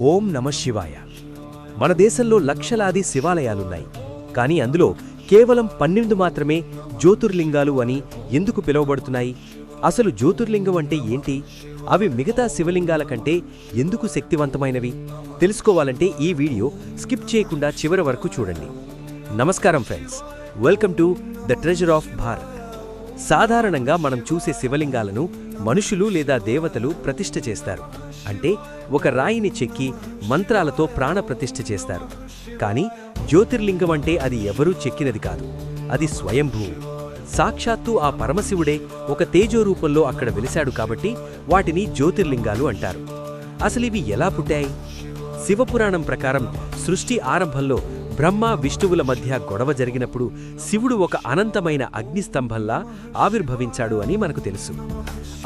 ఓం నమ శివాయ. మన దేశంలో లక్షలాది శివాలయాలున్నాయి. కానీ అందులో కేవలం 12 మాత్రమే జ్యోతిర్లింగాలు అని ఎందుకు పిలువబడుతున్నాయి? అసలు జ్యోతిర్లింగం అంటే ఏంటి? అవి మిగతా శివలింగాల కంటే ఎందుకు శక్తివంతమైనవి? తెలుసుకోవాలంటే ఈ వీడియో స్కిప్ చేయకుండా చివరి వరకు చూడండి. నమస్కారం friends, welcome to the treasure of Bharat. సాధారణంగా మనం చూసే శివలింగాలను మనుషులు లేదా దేవతలు ప్రతిష్ఠ చేస్తారు. అంటే ఒక రాయిని చెక్కి మంత్రాలతో ప్రాణప్రతిష్ఠ చేస్తారు. కానీ జ్యోతిర్లింగం అంటే అది ఎవరూ చెక్కినది కాదు, అది స్వయంభూ. సాక్షాత్తు ఆ పరమశివుడే ఒక తేజో రూపంలో అక్కడ వెలిశాడు కాబట్టి వాటిని జ్యోతిర్లింగాలు అంటారు. అసలివి ఎలా పుట్టాయి? శివపురాణం ప్రకారం సృష్టి ఆరంభంలో బ్రహ్మ విష్ణువుల మధ్య గొడవ జరిగినప్పుడు శివుడు ఒక అనంతమైన అగ్నిస్తంభంలా ఆవిర్భవించాడు అని మనకు తెలుసు.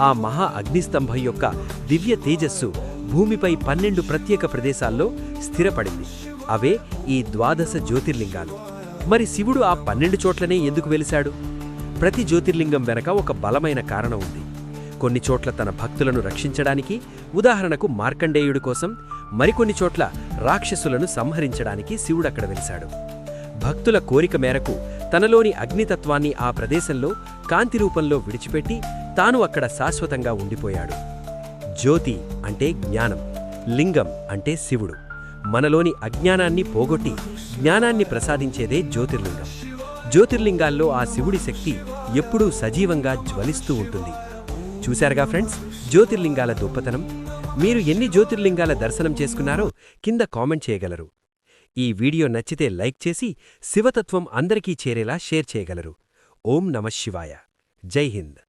ఆ మహా అగ్నిస్తంభం యొక్క దివ్య తేజస్సు భూమిపై 12 ప్రత్యేక ప్రదేశాల్లో స్థిరపడింది. అవే ఈ 12 జ్యోతిర్లింగాలు. మరి శివుడు ఆ 12 చోట్లనే ఎందుకు వెలిశాడు? ప్రతి జ్యోతిర్లింగం వెనక ఒక బలమైన కారణం ఉంది. కొన్ని చోట్ల తన భక్తులను రక్షించడానికి, ఉదాహరణకు మార్కండేయుడి కోసం, మరికొన్ని చోట్ల రాక్షసులను సంహరించడానికి శివుడక్కడ వెలిశాడు. భక్తుల కోరిక మేరకు తనలోని అగ్నితత్వాన్ని ఆ ప్రదేశంలో కాంతి రూపంలో విడిచిపెట్టి తాను అక్కడ శాశ్వతంగా ఉండిపోయాడు. జ్యోతి అంటే జ్ఞానం, లింగం అంటే శివుడు. మనలోని అజ్ఞానాన్ని పోగొట్టి జ్ఞానాన్ని ప్రసాదించేదే జ్యోతిర్లింగం. జ్యోతిర్లింగాల్లో ఆ శివుడి శక్తి ఎప్పుడూ సజీవంగా జ్వలిస్తూ ఉంటుంది. చూశారుగా ఫ్రెండ్స్, జ్యోతిర్లింగాల గొప్పతనం. మీరు ఎన్ని జ్యోతిర్లింగాల దర్శనం చేసుకున్నారో కింద కామెంట్ చేయగలరు. ఈ వీడియో నచ్చితే లైక్ చేసి శివతత్వం అందరికీ చేరేలా షేర్ చేయగలరు. ఓం నమః శివాయ. జై హింద్.